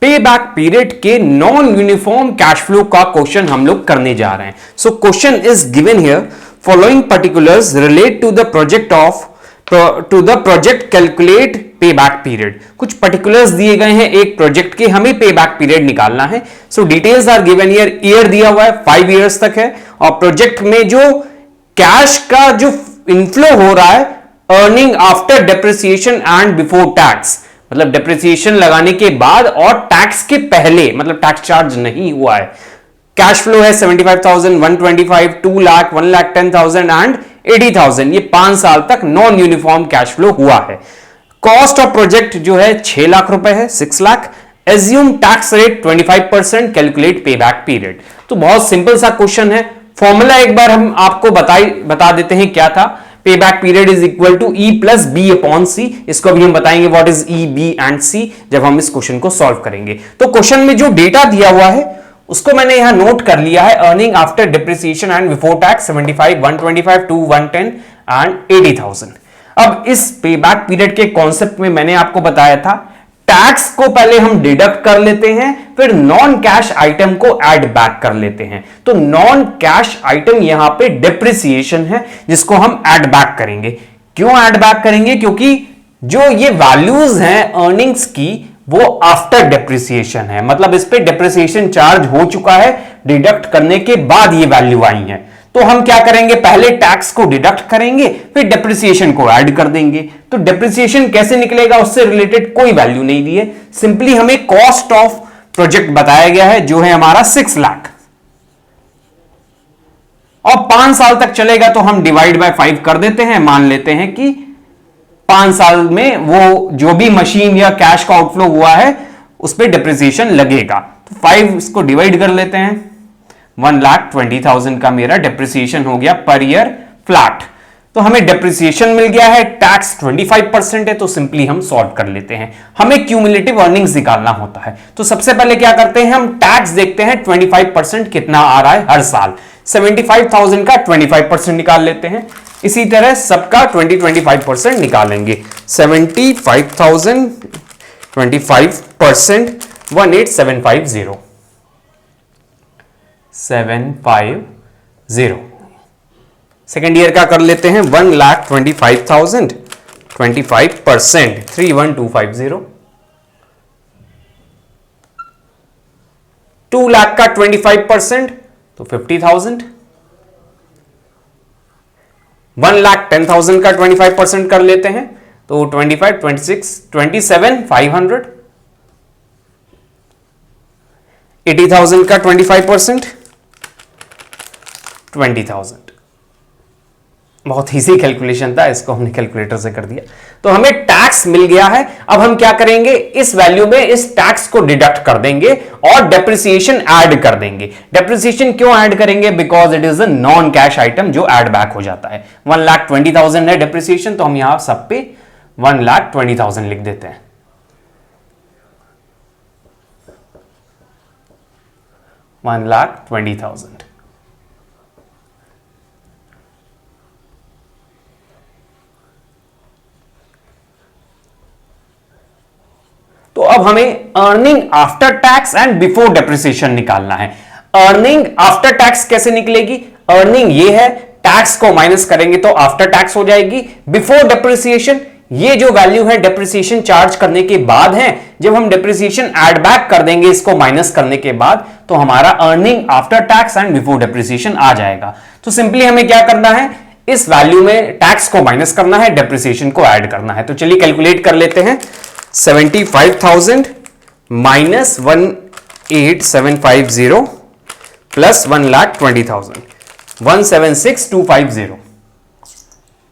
पे back period के non uniform cash flow का क्वेश्चन हम लोग करने जा रहे हैं. So question is given here. Following particulars relate to the project calculate pay back period. कुछ पर्टिकुलर्स दिए गए हैं एक प्रोजेक्ट के, हमें पे बैक पीरियड निकालना है. So details are given here. Year दिया हुआ है 5 इयर्स तक है और प्रोजेक्ट में जो कैश का जो इनफ्लो हो रहा है earning after depreciation and before tax, मतलब डेप्रिसिएशन लगाने के बाद और टैक्स के पहले, मतलब टैक्स चार्ज नहीं हुआ है. कैश फ्लो है 75,000, 125, 2 लाख, 1,10,000 एंड 80,000. ये 5 साल तक नॉन यूनिफॉर्म कैश फ्लो हुआ है. कॉस्ट ऑफ प्रोजेक्ट जो है 6 लाख रुपए है, 6 lakh. Assume tax rate 25%, calculate pay back period. तो बहुत सिंपल सा क्वेश्चन है. फॉर्मूला एक बार हम आपको बता देते हैं क्या था. पे back period is equal to E plus B upon C. इसको भी हम बताएंगे what is E, B and C जब हम इस क्वेश्चन को सॉल्व करेंगे. तो क्वेश्चन में जो डेटा दिया हुआ है उसको मैंने यहां नोट कर लिया है. Earning after depreciation and before tax 75, 125, 2, 110 and 80,000. अब इस पे बैक पीरियड के कॉन्सेप्ट में मैंने आपको बताया था टैक्स को पहले हम डिडक्ट कर लेते हैं, फिर नॉन कैश आइटम को ऐड बैक कर लेते हैं. तो नॉन कैश आइटम यहां पे डिप्रिसिएशन है जिसको हम ऐड बैक करेंगे. क्यों ऐड बैक करेंगे? क्योंकि जो ये वैल्यूज हैं अर्निंग्स की वो आफ्टर डिप्रिसिएशन है, मतलब इस पे डिप्रिसिएशन चार्ज हो चुका है, डिडक्ट करने के बाद ये वैल्यू आई है. तो हम क्या करेंगे, पहले टैक्स को डिडक्ट करेंगे फिर डेप्रिसिएशन को ऐड कर देंगे. तो डेप्रिसिएशन कैसे निकलेगा उससे रिलेटेड कोई वैल्यू नहीं दी है. सिंपली हमें कॉस्ट ऑफ प्रोजेक्ट बताया गया है जो है हमारा 6 लाख और 5 साल तक चलेगा तो हम डिवाइड बाय 5 कर देते हैं. मान लेते हैं कि 5 साल में वो जो भी मशीन या कैश का आउटफ्लो हुआ है उस पर डिप्रिसिएशन लगेगा. तो 5 इसको डिवाइड कर लेते हैं. 1,20,000 का मेरा डेप्रिसिएशन हो गया पर ईयर फ्लैट. तो हमें डेप्रिसिएशन मिल गया है, टैक्स 25% है, तो सिंपली हम सॉल्व कर लेते हैं. हमें क्यूमुलेटिव अर्निंग्स निकालना होता है. तो सबसे पहले क्या करते हैं, हम टैक्स देखते हैं 25% कितना आ रहा है हर साल. 75,000 का 25% निकाल लेते हैं. इसी तरह सबका 25% निकालेंगे. 75,000 25% 18,750 750. सेकेंड ईयर का कर लेते हैं 1,25,000 25% 31,250. 2 लाख का 25% तो 50,000. 1,10,000 का 25% कर लेते हैं तो 25, 26, 27,500. 80,000 का 25% 20,000. बहुत इजी कैलकुलेशन था, इसको हमने कैलकुलेटर से कर दिया. तो हमें टैक्स मिल गया है. अब हम क्या करेंगे, इस वैल्यू में इस टैक्स को डिडक्ट कर देंगे और डेप्रिसिएशन ऐड कर देंगे. डेप्रिसिएशन क्यों ऐड करेंगे, because it is a non cash item जो ऐड बैक हो जाता है. 1,20,000 है डेप्रिसिएशन, तो हम यहां सब पे 1,20,000 लिख देते हैं. 1,20,000. तो अब हमें earning after tax and before depreciation निकालना है. अर्निंग आफ्टर टैक्स कैसे निकलेगी, अर्निंग ये है, टैक्स को माइनस करेंगे तो आफ्टर टैक्स हो जाएगी. बिफोर डेप्रिसिएशन ये जो वैल्यू है डेप्रिसिएशन चार्ज करने के बाद है. जब हम डेप्रिसिएशन ऐड बैक कर देंगे इसको माइनस करने के बाद तो हमारा earning after tax and before depreciation आ जाएगा. तो सिंपली हमें क्या करना है, इस वैल्यू में टैक्स को माइनस करना है, डेप्रिसिएशन को ऐड करना है. तो चलिए कैलकुलेट कर लेते हैं. 75,000 माइनस 18,750 प्लस 1,20,000 176,250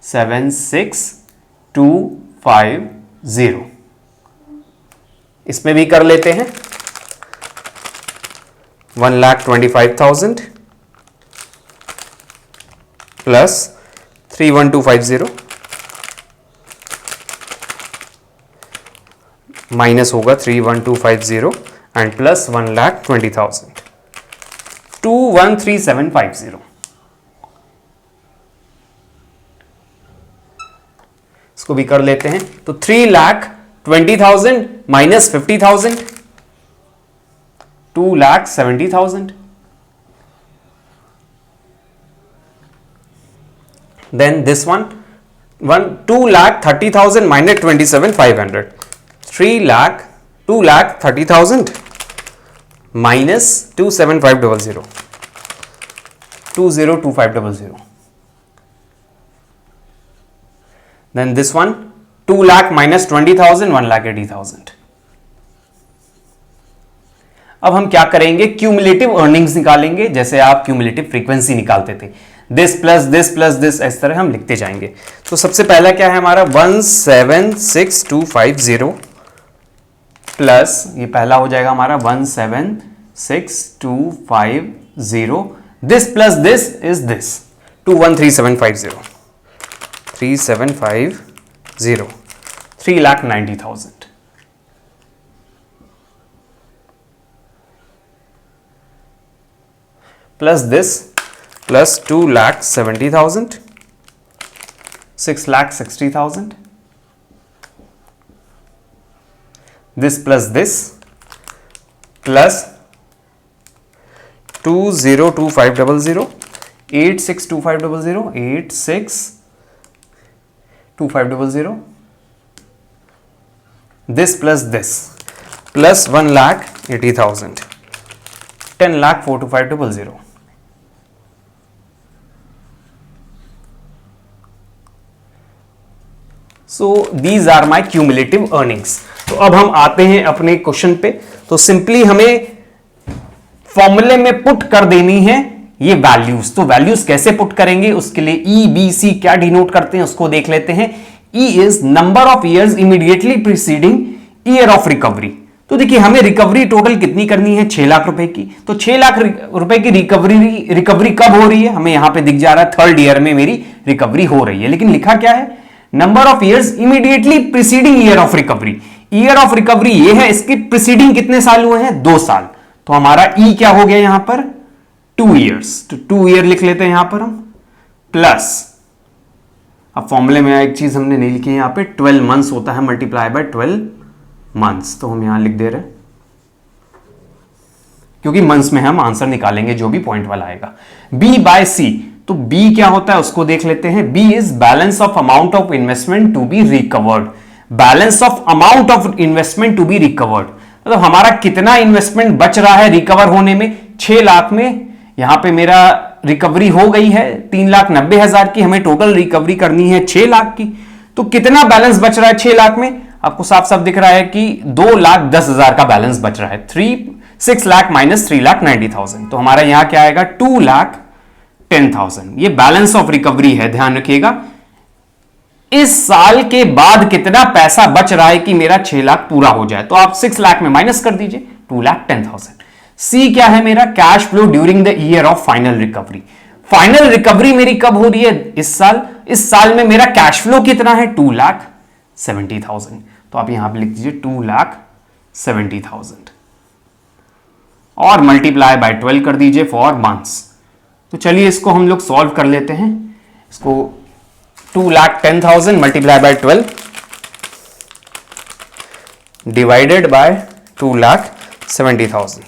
76,250. इसमें भी कर लेते हैं. 1,25,000 प्लस 31,250 माइनस होगा 31,250 एंड प्लस 1,20,000 21,3750. इसको भी कर लेते हैं. तो 3,20,000 minus 50,000 2,70,000. Then this one 2,30,000 minus 27,500. 2,30,000 minus 27,500. 202500. Then this one 2 lakh minus 20,000, 1,80,000. अब हम क्या करेंगे, क्यूमुलेटिव अर्निंग्स निकालेंगे, जैसे आप क्यूमुलेटिव फ्रीक्वेंसी निकालते थे, this plus this plus this, इस तरह हम लिखते जाएंगे। तो सबसे पहला क्या है हमारा 1,76250 प्लस, ये पहला हो जाएगा हमारा 1,76250, this plus this is this 2,13750, 3,90,000 plus this plus 2,70,000, 6,60,000, this plus this plus 202500, 862500, 862500, this plus this plus 1,80,000, 10,45,000. So these are my cumulative earnings. तो अब हम आते हैं अपने क्वेश्चन पे। तो सिंपली हमें फॉर्मूले में पुट कर देनी है ये वैल्यूज। तो वैल्यूज कैसे पुट करेंगे, उसके लिए ई बी सी क्या डिनोट करते हैं उसको देख लेते हैं। E is number of years immediately preceding year of recovery. तो देखिए हमें रिकवरी टोटल कितनी करनी है, 6 लाख रुपए की। तो 6 लाख रुपए की रिकवरी कब हो रही है, हमें यहां पे दिख जा रहा है थर्ड ईयर में मेरी रिकवरी हो रही है, लेकिन लिखा क्या है, number of years immediately preceding year of recovery. Year of recovery ये है, इसकी प्रीसीडिंग कितने साल हुए हैं, 2 साल। तो हमारा ई क्या हो गया यहां पर 2 ईयर्स, तो 2 ईयर लिख लेते हैं यहां पर हम, प्लस अब फॉर्मूले में एक चीज हमने नहीं लिखी है यहां पे, 12 मंथ्स होता है मल्टीप्लाई बाय 12 मंथ्स, तो हम यहां लिख दे रहे हैं क्योंकि मंथ्स में हम आंसर निकालेंगे जो भी पॉइंट वाला आएगा। बी बाय सी, तो बी क्या होता है उसको देख लेते हैं। B is balance of amount of investment to be recovered. Balance of amount of investment to be recovered, मतलब हमारा कितना इन्वेस्टमेंट बच रहा है रिकवर होने में। 6 लाख में यहां पे मेरा रिकवरी हो गई है 3,90,000 की, हमें टोटल रिकवरी करनी है 6 लाख की। तो कितना बैलेंस बच रहा है 6 लाख में, आपको साफ साफ दिख रहा है कि 2,10,000 का बैलेंस बच रहा है। 6 लाख माइनस 3,90,000, तो हमारा यहां क्या आएगा 2,10,000। ये बैलेंस ऑफ रिकवरी है, ध्यान रखिएगा। इस साल के बाद कितना पैसा बच रहा है कि मेरा 6 लाख पूरा हो जाए, तो आप 6 लाख में माइनस कर दीजिए 2,10,000। सी क्या है मेरा, cash flow during the year of final recovery. Final recovery मेरी कब हो रही है, इस साल। इस साल में मेरा कैश फ्लो कितना है 2,70,000, तो आप यहां पे लिख दीजिए 2,70,000 और मल्टीप्लाई बाय 12 कर दीजिए फॉर मंथ्स। तो चलिए इसको हम लोग सॉल्व कर लेते हैं। इसको 2,10,000 मल्टीप्लाई बाय 12 डिवाइडेड बाय 2,70,000,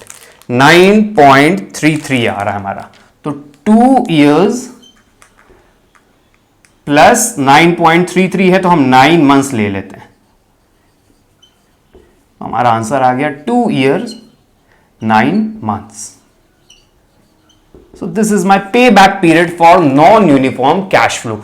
9.33 आ रहा है हमारा। तो 2 इयर्स प्लस 9.33 है, तो हम 9 मंथ्स ले लेते हैं। हमारा आंसर आ गया 2 years 9 months. So this is my payback period for non-uniform cash flow.